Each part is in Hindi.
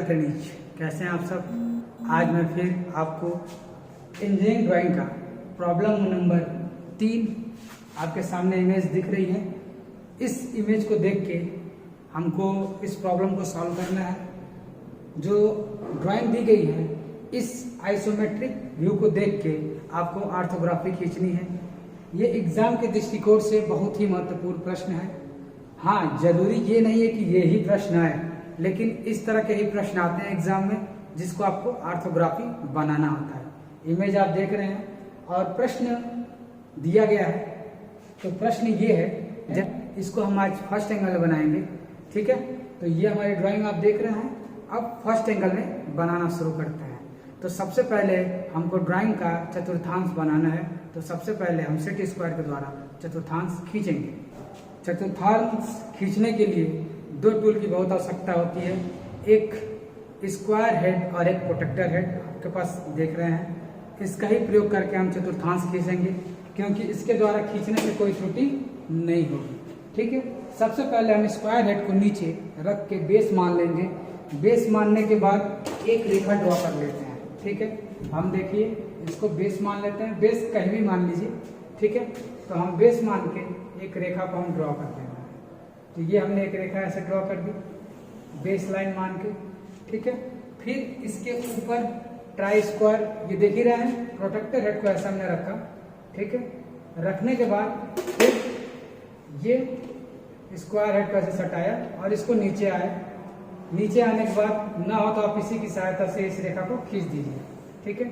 ट्रेनिज, कैसे हैं आप सब। आज मैं फिर आपको इंजीनियरिंग ड्राइंग का प्रॉब्लम नंबर 3 आपके सामने इमेज दिख रही है। इस इमेज को देख के हमको इस प्रॉब्लम को सॉल्व करना है। जो ड्राइंग दी गई है इस आइसोमेट्रिक व्यू को देख के आपको ऑर्थोग्राफी खींचनी है। ये एग्जाम के दृष्टिकोण से बहुत ही महत्वपूर्ण प्रश्न है। हाँ, जरूरी ये नहीं है कि ये ही प्रश्न आए, लेकिन इस तरह के ही प्रश्न आते हैं एग्जाम में जिसको आपको ऑर्थोग्राफी बनाना होता है। इमेज आप देख रहे हैं और प्रश्न दिया गया है। तो प्रश्न ये है, जब इसको हम आज फर्स्ट एंगल में बनाएंगे, ठीक है। तो ये हमारी ड्राइंग आप देख रहे हैं। अब फर्स्ट एंगल में बनाना शुरू करते हैं। तो सबसे पहले हमको ड्राइंग का चतुर्थांश बनाना है। तो सबसे पहले हम सेट स्क्वायर के द्वारा चतुर्थांश खींचेंगे। चतुर्थांश खींचने के लिए दो टूल की बहुत आवश्यकता होती है, एक स्क्वायर हेड और एक प्रोटेक्टर हेड। आपके पास देख रहे हैं, इसका ही प्रयोग करके हम चतुर्थांश खींचेंगे, क्योंकि इसके द्वारा खींचने से कोई त्रुटि नहीं होगी, ठीक है। सबसे पहले हम स्क्वायर हेड को नीचे रख के बेस मान लेंगे। बेस मानने के बाद एक रेखा ड्रॉ कर लेते हैं, ठीक है। हम देखिए इसको बेस मान लेते हैं, बेस कहीं भी मान लीजिए, ठीक है। तो हम बेस मान के एक रेखा को हम ड्रॉ कर देंगे। तो ये हमने एक रेखा ऐसे ड्रॉ कर दी बेस लाइन मान के, ठीक है। फिर इसके ऊपर ट्राई स्क्वायर, ये देख ही रहे हैं, प्रोटेक्टर हेड को ऐसा हमने रखा, ठीक है। रखने के बाद फिर ये स्क्वायर हेड को ऐसे सटाया और इसको नीचे आए। नीचे आने के बाद ना हो तो आप इसी की सहायता से इस रेखा को खींच दीजिए, ठीक है।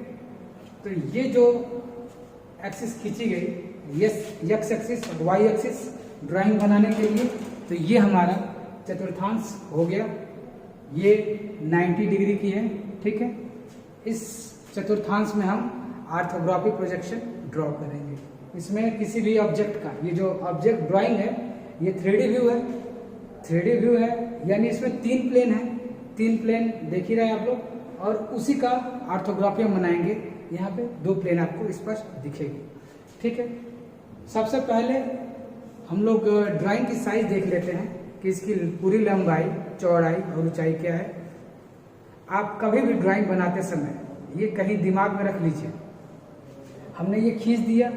तो ये जो एक्सिस खींची गई, एक्स एक्सिस और वाई एक्सिस ड्राइंग बनाने के लिए, तो ये हमारा चतुर्थांश हो गया। ये 90 डिग्री की है, ठीक है। इस चतुर्थांश में हम ऑर्थोग्राफिक प्रोजेक्शन ड्रॉ करेंगे। इसमें किसी भी ऑब्जेक्ट का, ये जो ऑब्जेक्ट ड्राइंग है ये 3D व्यू है। 3D व्यू है यानी इसमें 3 प्लेन है। 3 प्लेन देख ही रहे हैं आप लोग, और उसी का ऑर्थोग्राफी हम बनाएंगे। यहाँ पे 2 प्लेन आपको स्पष्ट दिखेगी, ठीक है। सबसे पहले हम लोग ड्राइंग की साइज देख लेते हैं कि इसकी पूरी लंबाई, चौड़ाई और ऊंचाई क्या है। आप कभी भी ड्राइंग बनाते समय ये कहीं दिमाग में रख लीजिए। हमने ये खींच दिया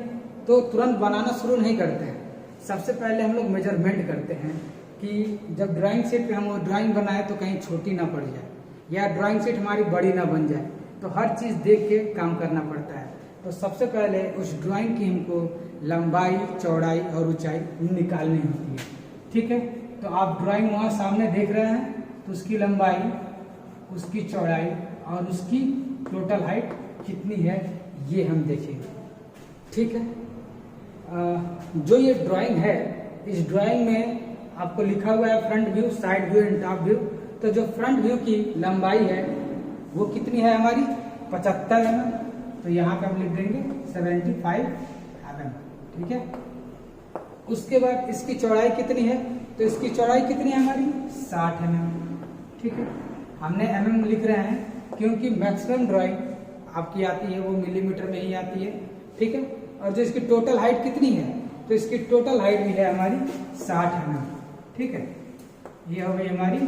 तो तुरंत बनाना शुरू नहीं करते हैं। सबसे पहले हम लोग मेजरमेंट करते हैं कि जब ड्राइंग शीट पे हम वो ड्राइंग बनाए तो कहीं छोटी ना पड़ जाए या ड्राइंग शीट हमारी बड़ी ना बन जाए। तो हर चीज़ देख के काम करना पड़ता है। तो सबसे पहले उस ड्राइंग की हमको लंबाई, चौड़ाई और ऊंचाई निकालनी होती है, ठीक है। तो आप ड्राइंग वहाँ सामने देख रहे हैं, तो उसकी लंबाई, उसकी चौड़ाई और उसकी टोटल हाइट कितनी है ये हम देखेंगे, ठीक है। जो ये ड्राइंग है, इस ड्राइंग में आपको लिखा हुआ है front view, side view and top view. तो जो फ्रंट व्यू की लंबाई है वो कितनी है हमारी 75 mm। तो यहाँ पे हम लिख देंगे 75 mm, ठीक है। उसके बाद इसकी चौड़ाई कितनी है, तो इसकी चौड़ाई कितनी है हमारी 60 mm, ठीक है। हमने mm लिख रहे हैं क्योंकि मैक्सिमम ड्राइंग आपकी आती है वो मिलीमीटर में ही आती है, ठीक है। और जो इसकी टोटल हाइट कितनी है, तो इसकी टोटल हाइट भी है हमारी 60 mm, ठीक है। ये हो गई हमारी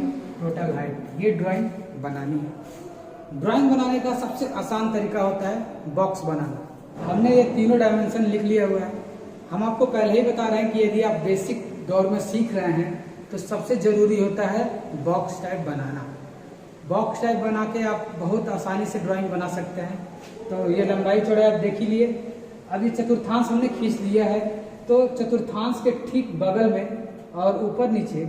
टोटल हाइट। ये ड्राइंग बनानी है। ड्राइंग बनाने का सबसे आसान तरीका होता है बॉक्स बनाना। हमने ये तीनों डायमेंशन लिख लिया हुआ है। हम आपको पहले ही बता रहे हैं कि यदि आप बेसिक दौर में सीख रहे हैं तो सबसे जरूरी होता है बॉक्स टाइप बनाना। बॉक्स टाइप बना के आप बहुत आसानी से ड्राइंग बना सकते हैं। तो ये लंबाई चौड़ाई आप देख ही लिए। अभी चतुर्थांश हमने खींच लिया है, तो चतुर्थांश के ठीक बगल में और ऊपर नीचे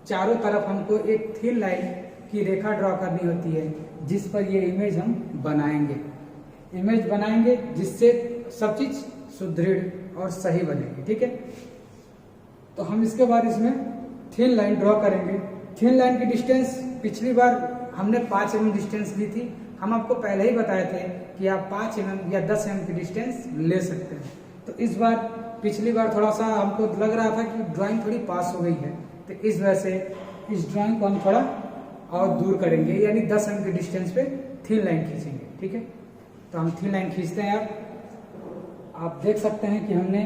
चारों तरफ हमको एक थिन लाइन की रेखा ड्रॉ करनी होती है, जिस पर ये इमेज हम बनाएंगे। इमेज बनाएंगे जिससे सब चीज सुदृढ़ और सही बनेगी, ठीक है। तो हम इसके बाद इसमें थिन लाइन ड्रॉ करेंगे। थिन लाइन की डिस्टेंस पिछली बार हमने 5 mm डिस्टेंस ली थी। हम आपको पहले ही बताए थे कि आप 5 mm या 10 mm की डिस्टेंस ले सकते हैं। तो इस बार, पिछली बार थोड़ा सा हमको लग रहा था कि ड्राइंग थोड़ी पास हो गई है, तो इस वजह से इस ड्राइंग को हम थोड़ा और दूर करेंगे, यानी 10 mm की डिस्टेंस पे थिन लाइन खींचेंगे, ठीक है। तो हम थिन लाइन खींचते हैं। आप देख सकते हैं कि हमने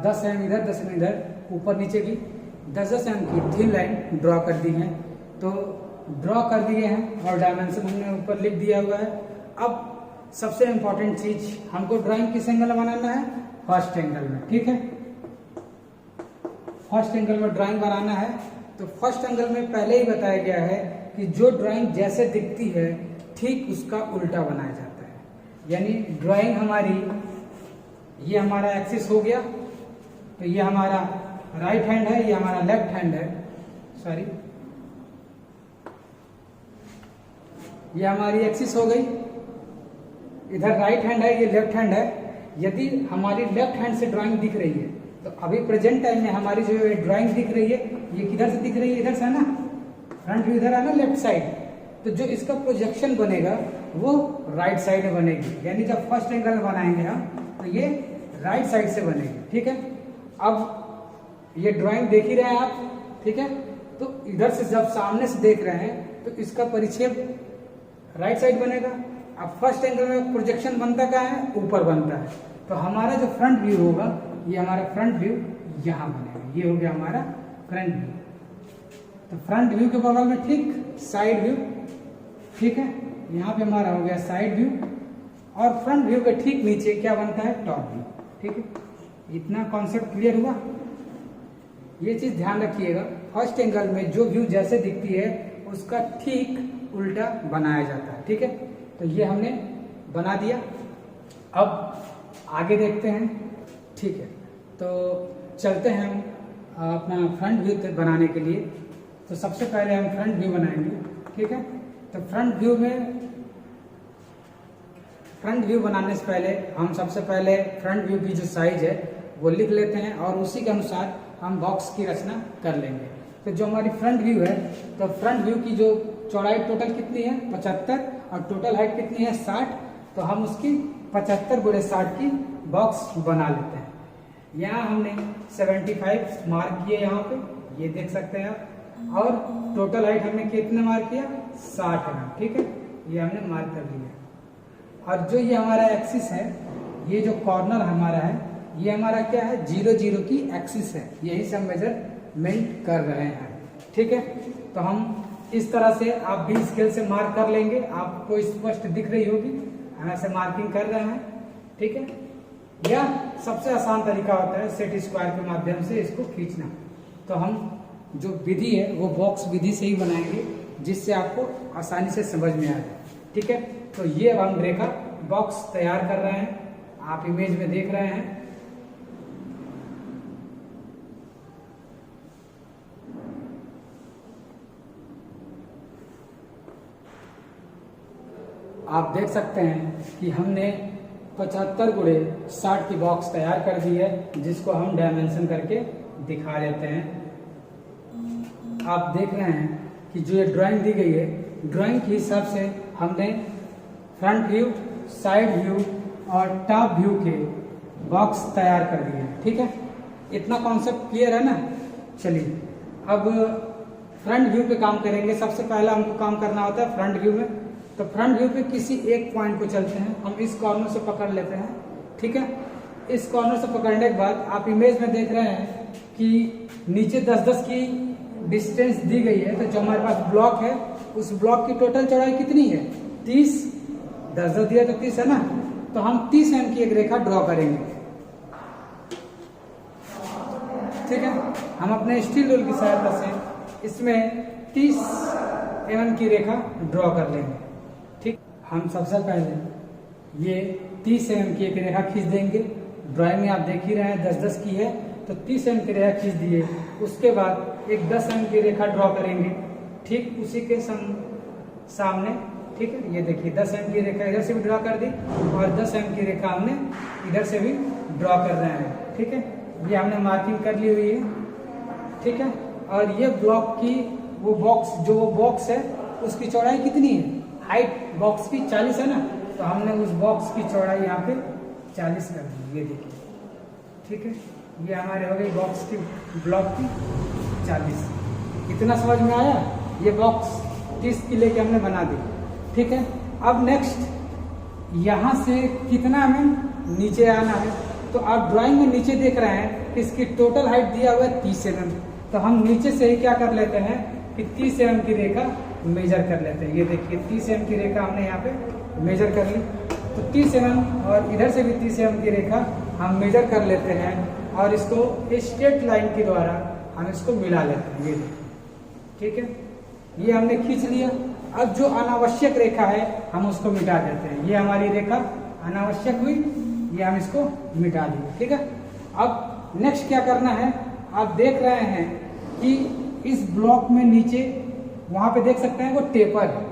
10 mm इधर, 10 mm इधर, ऊपर नीचे की 10-10 mm की थिन लाइन ड्रॉ कर दी है। तो ड्रॉ कर दिए हैं और डायमेंशन हमने ऊपर लिख दिया हुआ है। अब सबसे इम्पोर्टेंट चीज, हमको ड्राइंग किस एंगल में बनाना है? फर्स्ट एंगल में, ठीक है। फर्स्ट एंगल में ड्राइंग बनाना है, तो फर्स्ट एंगल में पहले ही बताया गया है कि जो ड्राइंग जैसे दिखती है ठीक उसका उल्टा बनाया जाता है। यानी ड्राइंग हमारी, ये हमारा एक्सिस हो गया, तो ये हमारा राइट हैंड है, ये हमारा लेफ्ट हैंड है, सॉरी, ये हमारी एक्सिस हो गई। इधर राइट हैंड है, ये लेफ्ट हैंड है। यदि हमारी लेफ्ट हैंड से ड्राइंग दिख रही है तो अभी प्रेजेंट टाइम में हमारी जो ड्राइंग दिख रही है ये किधर से दिख रही है? इधर से है ना, फ्रंट व्यू इधर है ना, लेफ्ट साइड। तो जो इसका प्रोजेक्शन बनेगा वो राइट साइड में बनेगी। यानी जब फर्स्ट एंगल बनाएंगे हम तो ये राइट साइड से बनेगी, ठीक है। अब ये ड्राइंग देख ही रहे हैं आप, ठीक है। तो इधर से जब सामने से देख रहे हैं तो इसका परिच्छेद राइट साइड बनेगा। अब फर्स्ट एंगल में प्रोजेक्शन बनता क्या है? ऊपर बनता है। तो हमारा जो फ्रंट व्यू होगा, ये हमारा फ्रंट व्यू यहाँ बनेगा। ये हो गया हमारा फ्रंट व्यू। तो फ्रंट व्यू के बगल में ठीक साइड व्यू, ठीक है। यहाँ पे हमारा हो गया साइड व्यू, और फ्रंट व्यू के ठीक नीचे क्या बनता है? टॉप व्यू, ठीक है। इतना कॉन्सेप्ट क्लियर हुआ? ये चीज ध्यान रखिएगा, फर्स्ट एंगल में जो व्यू जैसे दिखती है उसका ठीक उल्टा बनाया जाता है, ठीक है। तो ये हमने बना दिया। अब आगे देखते हैं, ठीक है। तो चलते हैं हम अपना फ्रंट व्यू बनाने के लिए। तो सबसे पहले हम फ्रंट व्यू बनाएंगे, ठीक है। तो फ्रंट व्यू बनाने से पहले हम सबसे पहले फ्रंट व्यू की जो साइज है वो लिख लेते हैं और उसी के अनुसार हम बॉक्स की रचना कर लेंगे। तो जो हमारी फ्रंट व्यू है, तो फ्रंट व्यू की जो चौड़ाई टोटल कितनी है? 75, और टोटल हाइट कितनी है? 60। तो हम उसकी 75 गुणे 60 की बॉक्स बना लेते हैं। यहाँ हमने 75 मार्क किए, यहाँ पे ये देख सकते हैं आप, और टोटल हाइट हमने कितना मार्क किया? 60 है, ठीक है। ये हमने मार्क कर लिया। और जो ये हमारा एक्सिस है, ये जो कॉर्नर हमारा है, ये हमारा क्या है? 0 0 की एक्सिस है। यही से हम मेजरमेंट कर रहे हैं, ठीक है। तो हम इस तरह से आप भी स्केल से मार्क कर लेंगे, आपको स्पष्ट दिख रही होगी। हम ऐसे मार्किंग कर रहे हैं, ठीक है। या सबसे आसान तरीका होता है सेट स्क्वायर के माध्यम से इसको खींचना। तो हम जो विधि है वो बॉक्स विधि से ही बनाएंगे, जिससे आपको आसानी से समझ में आ जाए, ठीक है। तो ये अब हम रेखा बॉक्स तैयार कर रहे हैं, आप इमेज में देख रहे हैं। आप देख सकते हैं कि हमने 75 गुणे 60 की बॉक्स तैयार कर दी है, जिसको हम डायमेंशन करके दिखा देते हैं। आप देख रहे हैं कि जो ये ड्राइंग दी गई है, ड्राइंग के हिसाब से हमने फ्रंट व्यू, साइड व्यू और टॉप व्यू के बॉक्स तैयार कर दिए हैं, ठीक है। इतना कॉन्सेप्ट क्लियर है ना? चलिए अब फ्रंट व्यू पे काम करेंगे। सबसे पहला हमको काम करना होता है फ्रंट व्यू में। तो फ्रंट व्यू पे किसी एक पॉइंट को चलते हैं, हम इस कॉर्नर से पकड़ लेते हैं, ठीक है। इस कॉर्नर से पकड़ने के बाद आप इमेज में देख रहे हैं कि नीचे 10-10 की डिस्टेंस दी गई है। तो जो हमारे पास ब्लॉक है, उस ब्लॉक की टोटल चौड़ाई कितनी है? 30। 10-10 दिया तो 30 है ना। तो हम 30 mm की एक रेखा ड्रॉ करेंगे, ठीक है। हम अपने स्टील रूल की सहायता से इसमें 30 mm की रेखा ड्रॉ कर लेंगे, ठीक। हम सबसे पहले ये 30 mm की एक रेखा खींच देंगे। ड्राइंग में आप देख ही रहे हैं 10-10 की है, तो 30 mm की रेखा खींच दिए। उसके बाद एक 10 mm की रेखा ड्रॉ करेंगे, ठीक उसी के सामने, ठीक है। ये देखिए 10 mm की रेखा इधर से भी ड्रॉ कर दी और 10 mm की रेखा हमने इधर से भी ड्रॉ कर रहे हैं, ठीक है। ये हमने मार्किंग कर ली हुई है, ठीक है। और ये ब्लॉक की वो बॉक्स है उसकी चौड़ाई कितनी है? हाइट बॉक्स की 40 है ना। तो हमने उस बॉक्स की चौड़ाई यहाँ पे 40 कर दी, ये देखिए, ठीक है। ये हमारे हो गई बॉक्स की, ब्लॉक की 40। इतना समझ में आया? ये बॉक्स 30 की लेके हमने बना दी, ठीक है। अब नेक्स्ट यहाँ से कितना हमें नीचे आना है? तो आप ड्राइंग में नीचे देख रहे हैं कि इसकी टोटल हाइट दिया हुआ है 30 mm। तो हम नीचे से ही क्या कर लेते हैं कि 30 mm की रेखा मेजर कर लेते हैं। ये देखिए 30 mm की रेखा हमने यहाँ पे मेजर कर ली। तो 30 mm और इधर से भी 30 mm की रेखा हम मेजर कर लेते हैं और इसको स्ट्रेट लाइन के द्वारा हम इसको मिला लेते हैं। ये देखिए, ठीक है, ये हमने खींच लिया। अब जो अनावश्यक रेखा है हम उसको मिटा देते हैं। ये हमारी रेखा अनावश्यक हुई, ये हम इसको मिटा दिए। ठीक है, अब नेक्स्ट क्या करना है, आप देख रहे हैं कि इस ब्लॉक में नीचे वहां पे देख सकते हैं वो टेपर है।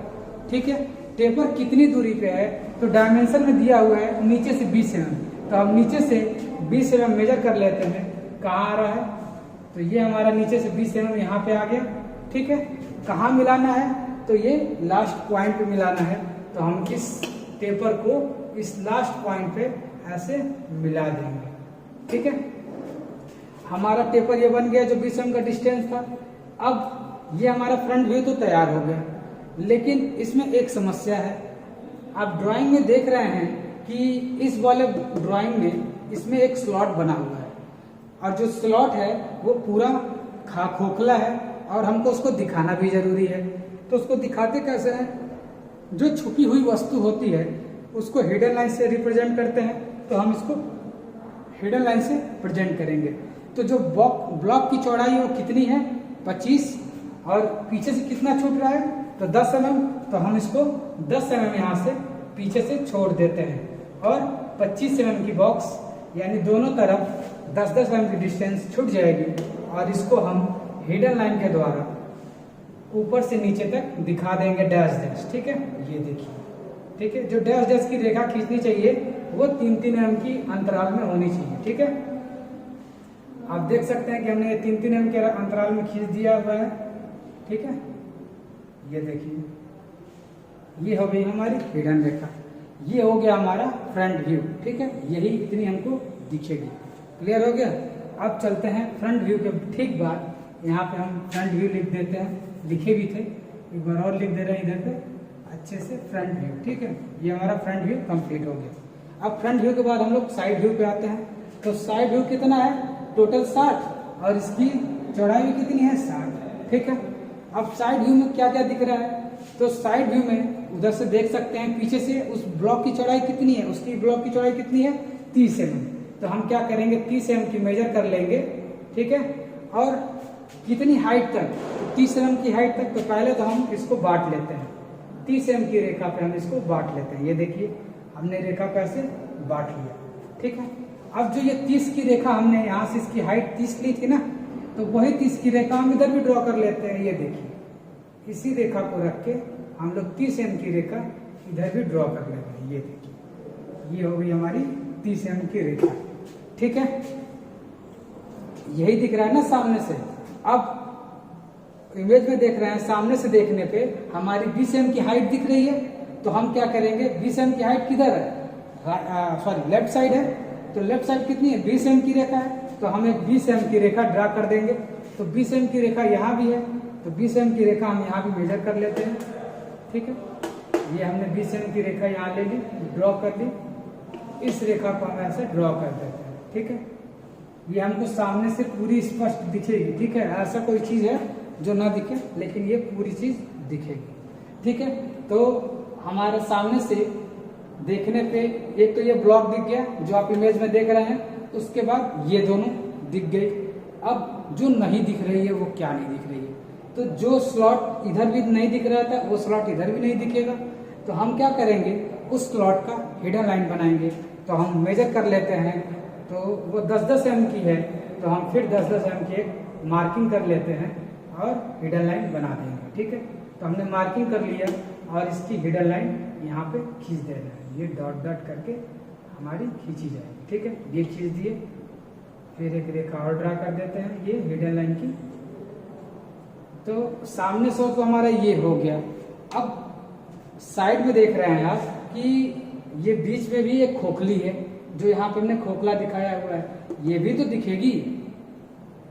ठीक है, टेपर कितनी दूरी पे है, तो डायमेंशन में दिया हुआ है नीचे से 20 mm। तो हम नीचे से 20 mm मेजर कर लेते हैं। कहाँ आ रहा है, तो ये हमारा नीचे से 20 mm यहाँ पे आ गया। ठीक है, कहाँ मिलाना है, तो ये लास्ट पॉइंट पे मिलाना है। तो हम इस टेपर को इस लास्ट पॉइंट पे ऐसे मिला देंगे। ठीक है, हमारा टेपर ये बन गया जो 20 mm का डिस्टेंस था। अब ये हमारा फ्रंट व्यू तो तैयार हो गया, लेकिन इसमें एक समस्या है। आप ड्राइंग में देख रहे हैं कि इस वाले ड्राइंग में इसमें एक स्लॉट बना हुआ है और जो स्लॉट है वो पूरा खोखला है और हमको उसको दिखाना भी जरूरी है। तो उसको दिखाते कैसे हैं, जो छुपी हुई वस्तु होती है उसको हिडन लाइन से रिप्रेजेंट करते हैं। तो हम इसको हिडन लाइन से प्रेजेंट करेंगे। तो जो ब्लॉक की चौड़ाई है वो कितनी है, 25, और पीछे से कितना छूट रहा है, तो 10 mm। तो हम इसको 10 mm यहाँ से पीछे से छोड़ देते हैं और 25 mm की बॉक्स यानी दोनों तरफ 10-10 mm की डिस्टेंस छूट जाएगी और इसको हम हिडन लाइन के द्वारा ऊपर से नीचे तक दिखा देंगे डैश डैश। ठीक है, ये देखिए, ठीक है, जो डैश डैश की रेखा खींचनी चाहिए वो 3-3 mm की अंतराल में होनी चाहिए। ठीक है, आप देख सकते हैं कि हमने ये 3-3 mm के अंतराल में खींच दिया हुआ है। ठीक है, ये देखिए, ये हो गई हमारी हिडन रेखा, ये हो गया हमारा फ्रंट व्यू। ठीक है, यही इतनी हमको दिखेगी। क्लियर हो गया। अब चलते हैं फ्रंट व्यू के ठीक बाद, यहाँ पे हम फ्रंट व्यू लिख देते हैं, लिखे भी थे, एक बार और लिख दे रहे हैं इधर पे अच्छे से, फ्रंट व्यू। ठीक है, ये हमारा फ्रंट व्यू कंप्लीट हो गया। अब फ्रंट व्यू के बाद हम लोग साइड व्यू पे आते हैं। तो साइड व्यू कितना है, टोटल 60 और इसकी चौड़ाई भी कितनी है, 60। ठीक है, अब साइड व्यू में क्या क्या दिख रहा है, तो साइड व्यू में उधर से देख सकते हैं पीछे से उस ब्लॉक की चौड़ाई कितनी है, उसकी ब्लॉक की चौड़ाई कितनी है, 30 mm। तो हम क्या करेंगे, 30 mm की मेजर कर लेंगे। ठीक है, और कितनी हाइट तक, 30 mm की हाइट तक। तो पहले तो हम इसको बांट लेते हैं, 30 mm की रेखा पे हम इसको बांट लेते हैं। ये देखिए, हमने रेखा पे ऐसे बांट लिया। ठीक है, अब जो ये 30 की रेखा हमने यहाँ से इसकी हाइट 30 ली थी ना, तो वही 30 की रेखा हम इधर भी ड्रॉ कर लेते हैं। ये देखिए, इसी रेखा को रख के हम लोग 30 mm की रेखा इधर भी ड्रॉ कर लेते हैं। ये देखिए, ये हो गई हमारी 30 mm की रेखा। ठीक है, यही दिख रहा है ना सामने से। अब इमेज में देख रहे हैं, सामने से देखने पे हमारी 20 mm की हाइट दिख रही है। तो हम क्या करेंगे, 20 mm की हाइट किधर है, सॉरी लेफ्ट साइड है। तो लेफ्ट साइड कितनी है, 20 mm की रेखा है। तो हम एक 20 mm की रेखा ड्रा कर देंगे। तो 20 mm की रेखा यहाँ भी है, तो 20 mm की रेखा हम यहाँ भी मेजर कर लेते हैं। ठीक है, ये हमने 20 mm की रेखा यहाँ ले ली, ड्रॉ कर ली। इस रेखा को हम ऐसे ड्रॉ कर देते हैं। ठीक है, ये हमको सामने से पूरी स्पष्ट दिखेगी। ठीक है, ऐसा कोई चीज है जो ना दिखे, लेकिन ये पूरी चीज दिखेगी। ठीक है, तो हमारे सामने से देखने पे एक तो ये ब्लॉक दिख गया जो आप इमेज में देख रहे हैं, उसके बाद ये दोनों दिख गई। अब जो नहीं दिख रही है वो क्या नहीं दिख रही है, तो जो स्लॉट इधर भी नहीं दिख रहा था वो स्लॉट इधर भी नहीं दिखेगा। तो हम क्या करेंगे, उस स्लॉट का हिडन लाइन बनाएंगे। तो हम मेजर कर लेते हैं, तो वो 10-10 mm की है, तो हम फिर 10-10 mm की एक मार्किंग कर लेते हैं और हिडन लाइन बना देंगे। ठीक है, तो हमने मार्किंग कर लिया और इसकी हिडन लाइन यहाँ पे खींच दे रहे हैं। ये डॉट डॉट करके हमारी खींची जाएगी। ठीक है, ये खींच दिए, फिर एक रेखा और ड्रा कर देते हैं ये हिडन लाइन की। तो सामने से तो हमारा ये हो गया। अब साइड में देख रहे हैं आप कि ये बीच में भी एक खोखली है, जो यहाँ पे हमने खोखला दिखाया हुआ है, ये भी तो दिखेगी,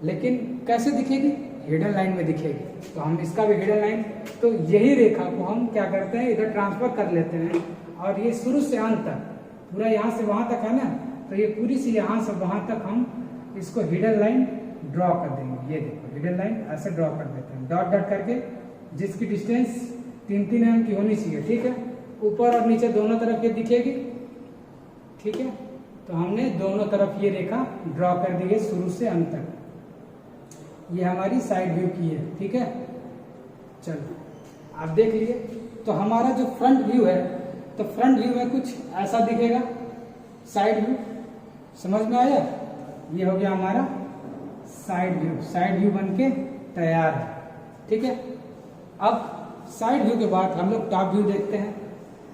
लेकिन कैसे दिखेगी, हिडन लाइन में दिखेगी। तो हम इसका भी हिडन लाइन, तो यही रेखा को हम क्या करते हैं, इधर ट्रांसफर कर लेते हैं और ये शुरू से अंत तक पूरा यहाँ से वहां तक है ना, तो ये पूरी सी यहाँ से वहां तक हम इसको हिडन लाइन ड्रॉ कर देंगे। ये देखो हिडन लाइन ऐसे ड्रॉ कर देते हैं, डॉट डॉट करके जिसकी डिस्टेंस 3-3 mm की होनी चाहिए, ठीक है। ऊपर और नीचे दोनों तरफ ये दिखेगी, ठीक है। तो हमने दोनों तरफ ये रेखा ड्रॉ कर दी है शुरू से अंत तक। ये हमारी साइड व्यू की है, ठीक है। चलो आप देख लिए। तो हमारा जो फ्रंट व्यू है, तो फ्रंट व्यू में कुछ ऐसा दिखेगा, साइड व्यू। समझ में आया? ये हो गया हमारा साइड व्यू। साइड व्यू बनके तैयार है, ठीक है। अब साइड व्यू के बाद हम लोग टॉप व्यू देखते हैं।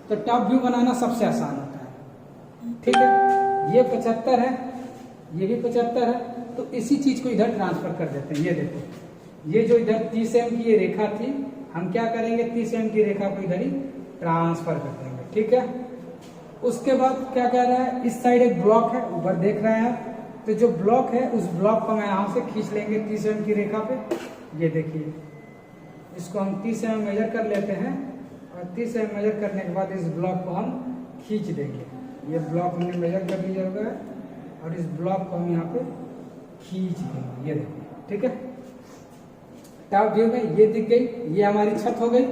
तो टॉप व्यू बनाना सबसे आसान होता है, ठीक है। ये 75 है, ये भी 75 है, तो इसी चीज को इधर ट्रांसफर कर देते हैं। ये देखो, ये जो इधर 30 mm की ये रेखा थी, हम क्या करेंगे, 30 mm की रेखा को इधर ही ट्रांसफर कर देंगे, ठीक है। उसके बाद क्या कह रहा है, इस साइड एक ब्लॉक है, ऊपर देख रहे हैं आप। तो जो ब्लॉक है उस ब्लॉक को मैं यहां से खींच लेंगे 30 mm की रेखा पे। ये देखिए, इसको हम 30 mm मेजर कर लेते हैं और 30 mm मेजर करने के बाद इस ब्लॉक को हम खींच देंगे। ये ब्लॉक हमने मेजर कर लिया होगा और इस ब्लॉक को हम यहाँ पे खींच देंगे। ये देखिए, ठीक है। टॉप व्यू में ये दिख गई, ये हमारी छत हो गई।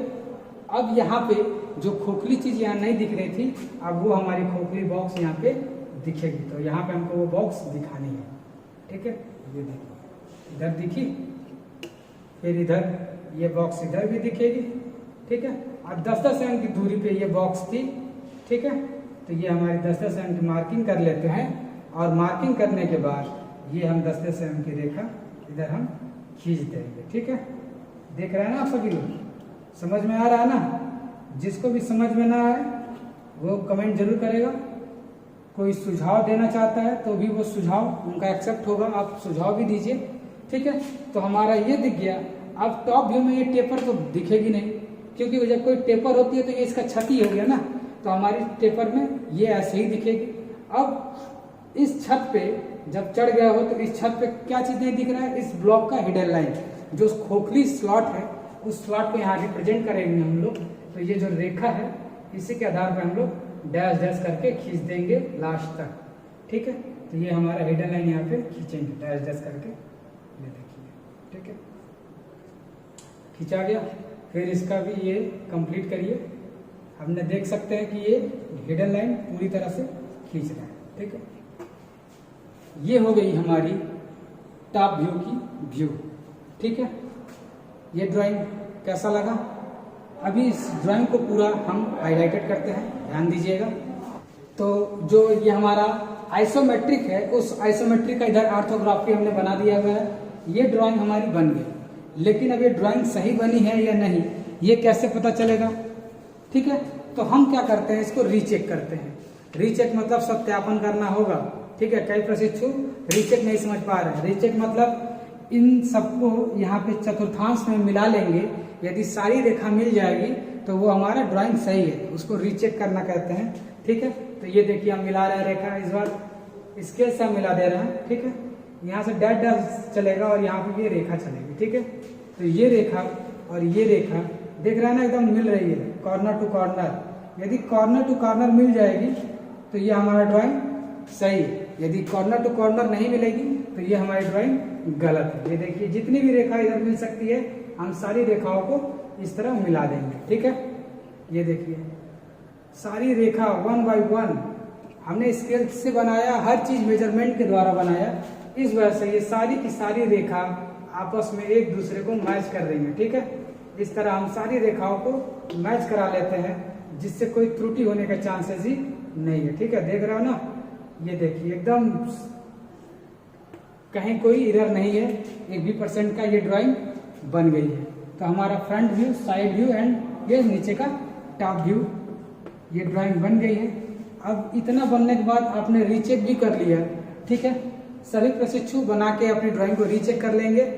अब यहाँ पे जो खोखली चीज यहाँ नहीं दिख रही थी, अब वो हमारी खोखली बॉक्स यहाँ पे दिखेगी। तो यहाँ पे हमको वो बॉक्स दिखानी है, ठीक है। ये देखिए, इधर दिखी, फिर इधर ये बॉक्स इधर भी दिखेगी, ठीक है। और 10-10 mm की दूरी पे ये बॉक्स थी, ठीक है। तो ये हमारी 10-10 mm की मार्किंग कर लेते हैं और मार्किंग करने के बाद ये हम 10-10 mm की रेखा इधर हम खींच देंगे, ठीक है। देख रहे हैं ना आप सभी लोग? समझ में आ रहा है ना? जिसको भी समझ में ना आए वो कमेंट जरूर करेगा। कोई सुझाव देना चाहता है तो भी वो सुझाव उनका एक्सेप्ट होगा, आप सुझाव भी दीजिए, ठीक है। तो हमारा ये दिख गया। अब टॉप व्यू में ये टेपर तो दिखेगी नहीं, क्योंकि जब कोई टेपर होती है तो ये इसका छत ही हो गया ना। तो हमारी टेपर में ये ऐसे ही दिखेगी। अब इस छत पे जब चढ़ गया हो तो इस छत पे क्या चीज नहीं दिख रहा है, इस ब्लॉक का हिडन लाइन, जो खोखली स्लॉट है उस स्लॉट को यहाँ रिप्रेजेंट करेंगे हम लोग। तो ये जो रेखा है इसी के आधार पर हम लोग डैश डैश करके खींच देंगे लास्ट तक, ठीक है। तो ये हमारा हिडन लाइन यहाँ पे खींचेंगे डैश डैश करके, ये देखिए, ठीक है। खींचा गया। फिर इसका भी ये कंप्लीट करिए। हमने देख सकते हैं कि ये हिडन लाइन पूरी तरह से खींच रहा है, ठीक है। ये हो गई हमारी टॉप व्यू की व्यू, ठीक है। ये ड्राइंग कैसा लगा? अभी इस ड्राइंग को पूरा हम हाईलाइटेड करते हैं, ध्यान दीजिएगा। तो जो ये हमारा आइसोमेट्रिक है, उस आइसोमेट्रिक का इधर ऑर्थोग्राफी हमने बना दिया हुआ है। ये ड्राइंग हमारी बन गई, लेकिन अब ये ड्राइंग सही बनी है या नहीं ये कैसे पता चलेगा, ठीक है। तो हम क्या करते हैं, इसको रीचेक करते हैं। रीचेक मतलब सत्यापन करना होगा, ठीक है। कई प्रशिक्षु रीचेक नहीं समझ पा रहे हैं। रीचेक मतलब इन सबको यहाँ पे चतुर्थांश में मिला लेंगे, यदि सारी रेखा मिल जाएगी तो वो हमारा ड्राइंग सही है, उसको रीचेक करना कहते हैं, ठीक है। तो ये देखिए हम मिला रहे हैं रेखा, इस बार स्केल से हम मिला दे रहे हैं, ठीक है। यहाँ से डैश डैश चलेगा और यहाँ पे ये रेखा चलेगी, ठीक है। तो ये रेखा और ये रेखा देख रहे हैं ना, एकदम मिल रही है कॉर्नर टू कॉर्नर। यदि कॉर्नर टू कॉर्नर मिल जाएगी तो ये हमारा ड्राइंग सही है। यदि कॉर्नर टू कॉर्नर नहीं मिलेगी तो ये हमारी ड्राइंग गलत है। ये देखिए, जितनी भी रेखा इधर मिल सकती है हम सारी रेखाओं को इस तरह मिला देंगे, ठीक है। ये देखिए, सारी रेखा 1 by 1 हमने स्केल से बनाया, हर चीज मेजरमेंट के द्वारा बनाया। इस वजह से ये सारी की सारी रेखा आपस में एक दूसरे को मैच कर रही है, ठीक है। इस तरह हम सारी रेखाओं को मैच करा लेते हैं, जिससे कोई त्रुटि होने का चांसेस ही नहीं है, ठीक है। देख रहे हो ना, ये देखिए एकदम कहीं कोई एरर नहीं है, 1% का ये ड्राइंग बन गई है। तो हमारा front view, side view and ये नीचे का टॉप व्यू, ये ड्राइंग बन गई है। अब इतना बनने के बाद आपने रीचेक भी कर लिया, ठीक है। सभी प्रशिक्षु बना के अपनी ड्राइंग को रीचेक कर लेंगे।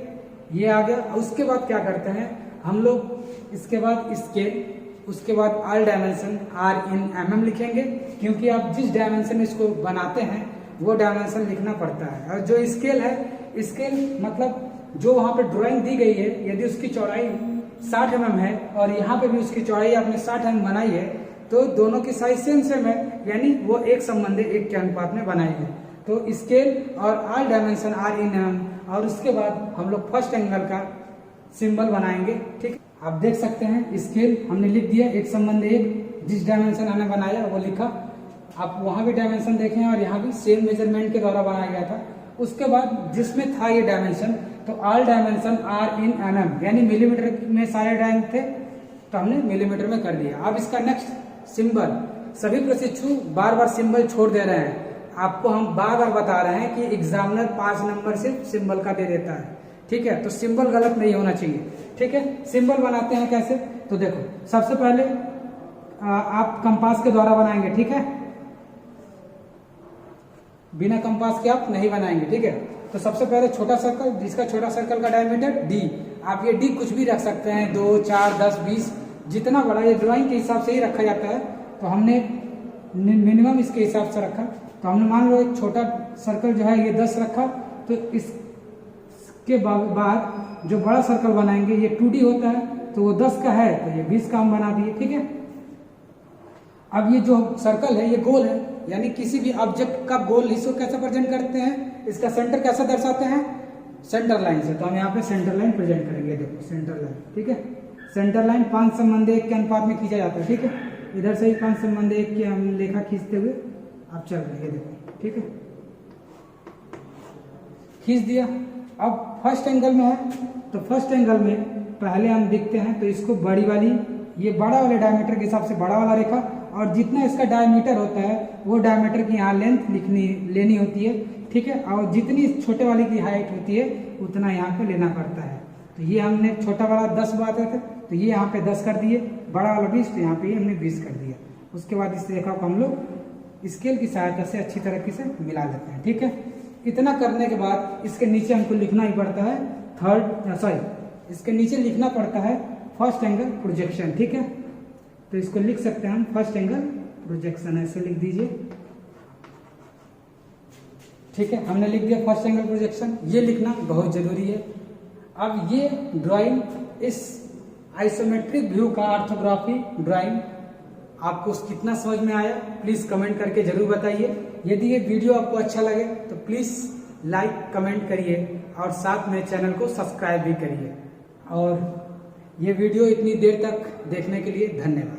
ये आ गया। उसके बाद क्या करते हैं हम लोग, इसके बाद स्केल, उसके बाद all dimension are in mm लिखेंगे, क्योंकि आप जिस डायमेंशन इसको बनाते हैं वो डायमेंशन लिखना पड़ता है। और जो स्केल है, स्केल मतलब जो वहां पे ड्राइंग दी गई है, यदि उसकी चौड़ाई 60 mm है और यहाँ पे भी उसकी चौड़ाई आपने 60 mm बनाई है, तो दोनों की साइज सेम सेम है, यानी वो एक संबंधी एक के अनुपात में बनाई है। तो स्केल और all dimension are in mm, और उसके बाद हम लोग फर्स्ट एंगल का सिंबल बनाएंगे, ठीक है। आप देख सकते हैं स्केल हमने लिख दिया, एक संबंध एक, जिस डायमेंशन हमने बनाया वो लिखा। आप वहां भी डायमेंशन देखें और यहाँ भी सेम मेजरमेंट के द्वारा बनाया गया था। उसके बाद जिसमें था ये डायमेंशन, तो all dimension are in mm, यानी मिलीमीटर में सारे डायम थे तो हमने मिलीमीटर में कर दिया। अब इसका नेक्स्ट सिंबल, सभी प्रशिक्षु बार बार सिंबल छोड़ दे रहे हैं। आपको हम बार बार बता रहे हैं कि एग्जामिनर 5 नंबर सिर्फ सिंबल का दे देता है, ठीक है, तो सिंबल गलत नहीं होना चाहिए, ठीक है। सिंबल बनाते हैं कैसे, तो देखो सबसे पहले आप कंपास के द्वारा बनाएंगे, ठीक है, बिना कंपास के आप नहीं बनाएंगे, ठीक है। तो सबसे पहले छोटा सर्कल, जिसका छोटा सर्कल का डायमीटर डी, आप ये डी कुछ भी रख सकते हैं, 2, 4, 10, 20, जितना बड़ा, ये ड्राइंग के हिसाब से ही रखा जाता है। तो हमने मिनिमम इसके हिसाब से रखा। तो हमने मान लो एक छोटा सर्कल जो है ये 10 रखा, तो इसके बाद जो बड़ा सर्कल बनाएंगे ये 2D होता है, तो वो 10 का है तो ये 20 का हम बना दिए, ठीक है। अब ये जो सर्कल है ये गोल है, यानी किसी भी ऑब्जेक्ट का गोल इसको कैसे प्रेजेंट करते हैं, इसका सेंटर कैसे दर्शाते हैं, सेंटर लाइन से। तो हम यहाँ पे सेंटर लाइन प्रेजेंट करेंगे, देखो सेंटर लाइन, ठीक है। सेंटर लाइन 5 संबंध 1 के अनुपात में खींचा जाता है, ठीक है। इधर से ही 5 संबंध 1 की हम लेखा खींचते हुए आप चल रहे हैं, देखो, ठीक है, खींच दिया। अब फर्स्ट एंगल में है, तो फर्स्ट एंगल में पहले हम देखते हैं, तो इसको बड़ी वाली, ये बड़ा वाले डायमीटर के हिसाब से बड़ा वाला रेखा, और जितना इसका डायमीटर होता है वो डायमीटर की यहाँ लेंथ लेनी होती है, ठीक है। और जितनी छोटे वाले की हाइट होती है उतना यहाँ पे लेना पड़ता है। तो ये हमने छोटा वाला 10 बात थे, तो ये यहाँ पे 10 कर दिए, बड़ा वाला 20, तो यहाँ पे हमने 20 कर दिया। उसके बाद इस रेखा को हम लोग स्केल की सहायता से अच्छी तरीके से मिला देते हैं, ठीक है। इतना करने के बाद इसके नीचे हमको लिखना ही पड़ता है इसके नीचे लिखना पड़ता है फर्स्ट एंगल प्रोजेक्शन, ठीक है। तो इसको लिख सकते हैं हम फर्स्ट एंगल प्रोजेक्शन, ऐसे लिख दीजिए, ठीक है। हमने लिख दिया फर्स्ट एंगल प्रोजेक्शन, ये लिखना बहुत जरूरी है। अब ये ड्राइंग, इस आइसोमेट्रिक व्यू का ऑर्थोग्राफी ड्राइंग आपको कितना समझ में आया, प्लीज कमेंट करके जरूर बताइए। यदि ये वीडियो आपको अच्छा लगे तो प्लीज लाइक कमेंट करिए और साथ में चैनल को सब्सक्राइब भी करिए। और ये वीडियो इतनी देर तक देखने के लिए धन्यवाद।